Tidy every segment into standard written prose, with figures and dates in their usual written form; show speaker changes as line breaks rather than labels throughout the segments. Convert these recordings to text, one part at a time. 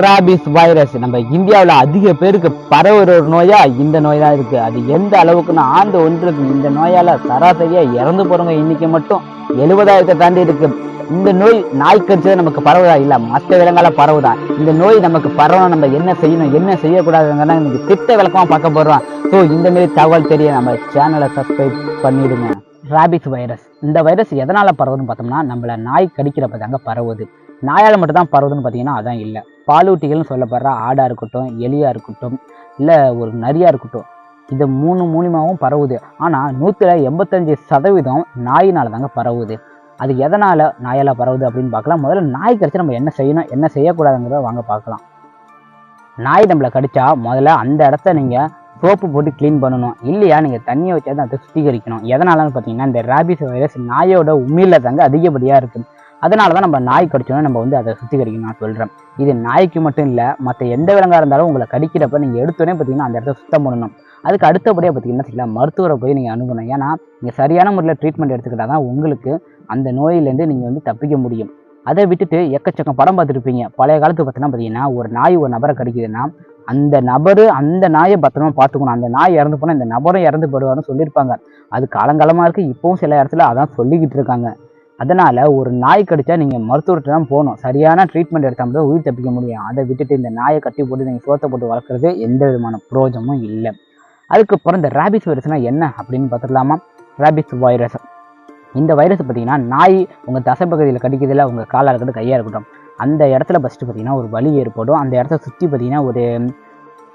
Rabies virus நம்ம இந்தியாவில் அதிக பேருக்கு பரவுற ஒரு நோயா இந்த நோய் தான் இருக்கு. அது எந்த அளவுக்குன்னா ஆண்டு ஒன்றுக்கு இந்த நோயால சராசரியா இறந்து போறவங்க எண்ணிக்கை மட்டும் 70,000 தாண்டி இருக்கு. இந்த நோய் நாய் கடிச்சது நமக்கு பரவுதா இல்ல மற்ற விலங்கால பரவுதா? இந்த நோய் நமக்கு பரவணும், நம்ம என்ன செய்யணும் என்ன செய்யக்கூடாதுங்கன்னா இன்னைக்கு திட்ட விளக்கமா பார்க்க போறோம். ஸோ இந்த மாதிரி தகவல் தெரிய நம்ம சேனலை சப்ஸ்கிரைப் பண்ணிடுங்க. ராபிஸ் வைரஸ், இந்த வைரஸ் எதனால பரவுதுன்னு பார்த்தோம்னா நம்மள நாய் கடிக்கிறப்ப தாங்க பரவுது. நாயால் மட்டும் தான் பரவுதுன்னு பார்த்தீங்கன்னா அதான் இல்லை. பாலூட்டிகள்னு சொல்லப்படுற ஆடாக இருக்கட்டும், எலியாக இருக்கட்டும், இல்லை ஒரு நரியாக இருக்கட்டும், இது மூலியமாகவும் பரவுது. ஆனால் 185% நாயினால தாங்க பரவுது. அது எதனால் நாயால் பரவுது அப்படின்னு பார்க்கலாம். முதல்ல நாய் கடிச்சா நம்ம என்ன செய்யணும் என்ன செய்யக்கூடாதுங்கிறத வாங்க பார்க்கலாம். நாய் நம்மளை கடிச்சா முதல்ல அந்த இடத்த நீங்கள் சோப்பு போட்டு க்ளீன் பண்ணணும். இல்லையா நீங்கள் தண்ணியை வச்சா அதை சுத்திகரிக்கணும். எதனாலன்னு பார்த்தீங்கன்னா இந்த ராபிஸ் வைரஸ் நாயோட உமிழ்ல தாங்க அதிகப்படியாக இருக்குது. அதனால தான் நம்ம நாய் கடிச்சோன்னா நம்ம வந்து அதை சுத்திகரிக்கணும் நான் சொல்கிறேன். இது நாய்க்கு மட்டும் இல்லை, மற்ற எந்த விலங்காக இருந்தாலும் உங்களை கடிக்கிறப்ப நீங்கள் எடுத்தோடனே பார்த்தீங்கன்னா அந்த இடத்த சுத்தம் பண்ணணும். அதுக்கு அடுத்தபடியாக பார்த்தீங்கன்னா செய்யலாம், மருத்துவரை போய் நீங்கள் அணுகணும். ஏன்னா நீங்கள் சரியான முறையில் ட்ரீட்மெண்ட் எடுத்துக்கிட்டால் தான் உங்களுக்கு அந்த நோயிலேருந்து நீங்கள் வந்து தப்பிக்க முடியும். அதை விட்டுட்டு எக்கச்சக்கம் படம் பார்த்துருப்பீங்க. பழைய காலத்து பார்த்தீங்கன்னா ஒரு நாய் ஒரு நபரை கடிக்குதுன்னா அந்த நபர் அந்த நாயை பத்திரமா பார்த்துக்கணும். அந்த நாய் இறந்து போனால் இந்த நபரும் இறந்து போடுவார்னு சொல்லியிருப்பாங்க. அது காலங்காலமாக இருக்குது. இப்போவும் சில இடத்துல அதான் சொல்லிக்கிட்டு இருக்காங்க. அதனால் ஒரு நாய் கடிச்சா நீங்கள் மருத்துவர்கிட்ட தான் போகணும். சரியான ட்ரீட்மெண்ட் எடுத்தால் மட்டும் உயிர் தப்பிக்க முடியும். அதை விட்டுட்டு இந்த நாயை கட்டி போட்டு நீங்கள் சோத்தை போட்டு வளர்க்குறது எந்த விதமான பிரயோஜனமும் இல்லை. அதுக்கப்புறம் இந்த ராபிஸ் வைரஸ்னால் என்ன அப்படின்னு பார்த்துக்கலாமா? ராபிஸ் வைரஸ், இந்த வைரஸ் பார்த்தீங்கன்னா நாய் உங்கள் தசைப்பகுதியில் கடிக்கிறதுல உங்கள் காலாக இருக்கட்டும் கையாக இருக்கட்டும் அந்த இடத்துல ஃபஸ்ட்டு பார்த்தீங்கன்னா ஒரு வலி ஏற்படும். அந்த இடத்த சுற்றி பார்த்தீங்கன்னா ஒரு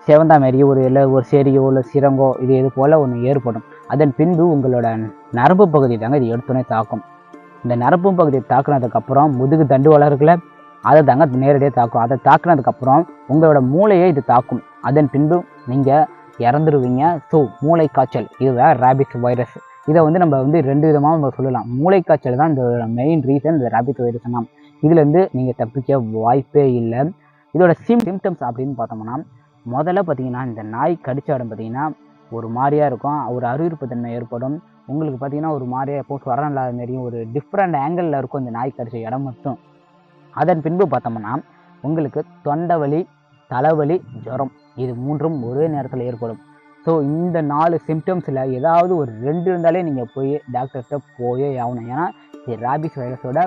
செவந்தா மாரி இல்லை ஒரு செரியோ இல்லை சிரங்கோ இது போல் ஒன்று ஏற்படும். அதன் பின்பு உங்களோட நரம்பு பகுதி தாங்க இது எடுத்தோன்னே தாக்கும். இந்த நரம்பு பகுதியை தாக்குனதுக்கப்புறம் முதுகு தண்டு வளர்களை அதை தாங்க நேரடியாக தாக்கும். அதை தாக்குனதுக்கப்புறம் உங்களோட மூளையை இது தாக்கும். அதன் பின்பு நீங்கள் இறந்துருவீங்க. ஸோ மூளை காய்ச்சல் இதுதான் ராபிஸ் வைரஸ். இதை வந்து நம்ம வந்து 2 விதமாக நம்ம சொல்லலாம். மூளை காய்ச்சல் தான் இந்த மெயின் ரீசன் இந்த ராபிஸ் வைரஸ்னா. இதுலேருந்து நீங்கள் தப்பிக்க வாய்ப்பே இல்லை. இதோட சிம்டம்ஸ் அப்படின்னு பார்த்தோம்னா முதல்ல பார்த்தீங்கன்னா இந்த நாய் கடிச்ச இடம் பார்த்தீங்கன்னா ஒரு மாதிரியாக இருக்கும், ஒரு அருவிருப்பு தன்மை ஏற்படும். உங்களுக்கு பார்த்தீங்கன்னா ஒரு மாதிரியாக எப்போ ஸ்வரம் இல்லாத மாரியும் ஒரு டிஃப்ரெண்ட் ஆங்கிளில் இருக்கும் இந்த நாய் கடிச்ச இடம் மட்டும். அதன் பின்பு பார்த்தோம்னா உங்களுக்கு தொண்டை வலி, தலைவலி, ஜுரம் இது 3ம் ஒரே நேரத்தில் ஏற்படும். ஸோ இந்த 4 சிம்டம்ஸில் ஏதாவது ஒரு 2 இருந்தாலே நீங்கள் போய் டாக்டர்கிட்ட போயே ஆகணும். ஏன்னா இது ராபிஸ் வைரஸோட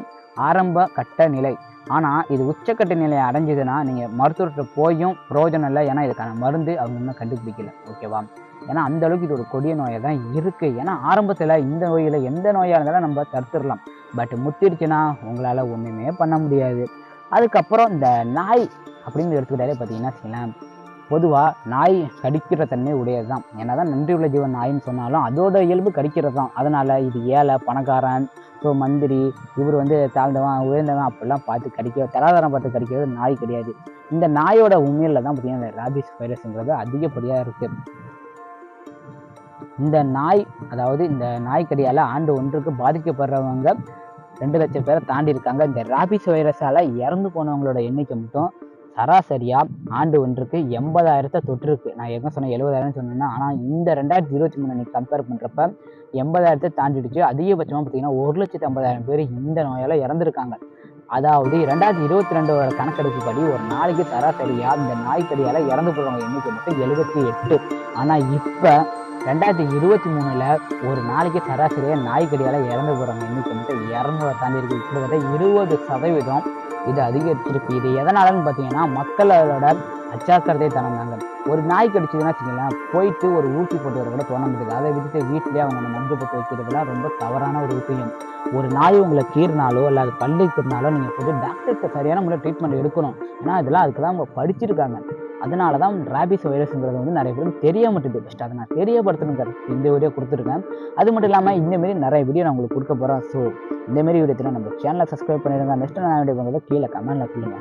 ஆரம்ப கட்ட நிலை. ஆனால் இது உச்சக்கட்ட நிலையை அடைஞ்சதுன்னா நீங்கள் மருத்துவர்கிட்ட போயும் பிரயோஜனம் இல்லை. ஏன்னா இதுக்கான மருந்து அவங்க இன்னும் கண்டுபிடிக்கல. ஓகேவா? ஏன்னா அந்த அளவுக்கு இது ஒரு கொடிய நோயாக தான் இருக்குது. ஏன்னா ஆரம்பத்தில் இந்த நோயில் எந்த நோயாக இருந்தாலும் நம்ம தடுத்துடலாம். பட் முத்திடுச்சுன்னா உங்களால் ஒன்றுமே பண்ண முடியாது. அதுக்கப்புறம் இந்த நாய் அப்படின்னு எடுத்துக்கிட்டாலே பார்த்தீங்கன்னா வச்சுக்கலாம், பொதுவாக நாய் கடிக்கிற தன்மை உடையது தான். ஏன்னா தான் நன்றி உள்ள ஜீவன் நாயின்னு சொன்னாலும் அதோட இயல்பு கடிக்கிறது தான். அதனால் இது ஏழை பணக்காரன், ஸோ மந்திரி, இவர் வந்து தாழ்ந்தவன் உயர்ந்தவன் அப்படிலாம் பார்த்து தராதரம் பார்த்து கடிக்கிறது நாய் கிடையாது. இந்த நாயோட உண்மையில் தான் பார்த்தீங்கன்னா இந்த ராபிஸ் வைரஸ்ங்கிறது அதிகப்படியாக இருக்குது. இந்த நாய் அதாவது இந்த நாய்க்கடியால் ஆண்டு ஒன்றுக்கு பாதிக்கப்படுறவங்க 2 லட்சம் பேரை தாண்டி இருக்காங்க. இந்த ராபிஸ் வைரஸால் இறந்து போனவங்களோட எண்ணிக்கை மட்டும் சராசரியாக ஆண்டு ஒன்றுக்கு 80,000 தொற்றுருக்கு. நான் என்ன சொன்னேன் 70,000 சொன்னேன்னா, ஆனால் இந்த 2023 நீ கம்பேர் பண்ணுறப்ப 80,000 தாண்டிடுச்சு. அதிகபட்சமாக பார்த்தீங்கன்னா 1,50,000 பேர் இந்த நோயால் இறந்துருக்காங்க. அதாவது 2022 கணக்கெடுப்புப்படி ஒரு நாளைக்கு சராசரியாக இந்த நாய்க்கடியால் இறந்து போகிறவங்க எண்ணிக்கை மட்டும் 78. ஆனால் இப்போ 2023 ஒரு நாளைக்கு சராசரியாக நாய்க்கடியால் இறந்து போகிறவங்க எண்ணிக்கை மட்டும் 200 தாண்டி இருக்கு. கிட்டத்தட்ட 20% இது அதிகரிச்சிருக்கு. இது எதனாலன்னு பார்த்தீங்கன்னா மக்களோட அச்சாக்கிறதே தனந்தாங்க. ஒரு நாய் கடிச்சதுன்னா வச்சுக்கலாம் போயிட்டு ஒரு ஊசி போட்டு வர கூட தோண முடியாது. அதை விட்டுட்டு வீட்டிலேயே அவங்க மஞ்சள் போட்டு வைக்கிறதுலாம் ரொம்ப தவறான ஒரு விஷயம். ஒரு நாய் உங்களை கீறினாலோ இல்லை அது பல்லு கீறினாலோ நீங்கள் போட்டு டாக்டர்கிட்ட சரியான முறையில் ட்ரீட்மெண்ட் எடுக்கணும். ஏன்னா இதெல்லாம் அதுக்கு தான் அவங்க படிச்சிருக்காங்க. அதனால தான் ராபிஸ் வைரஸ்ங்கிறது வந்து நிறைய பேருக்கு தெரிய மாட்டேது. ஃபஸ்ட் அதை நான் தெரியப்படுத்தணுங்கிறது இந்த வீடியோ கொடுத்துருக்கேன். அது மட்டும் இல்லாமல் இந்தமாரி நிறைய வீடியோ நான் உங்களுக்கு கொடுக்க போகிறேன். ஸோ இந்தமாரி வீடியோ நம்ம சேனலை சப்ஸ்கிரைப் பண்ணிடுங்க. நெக்ஸ்ட் நான் வீடியோ பண்ணுறது கீழே கமெண்ட்டில் சொல்லுங்கள்.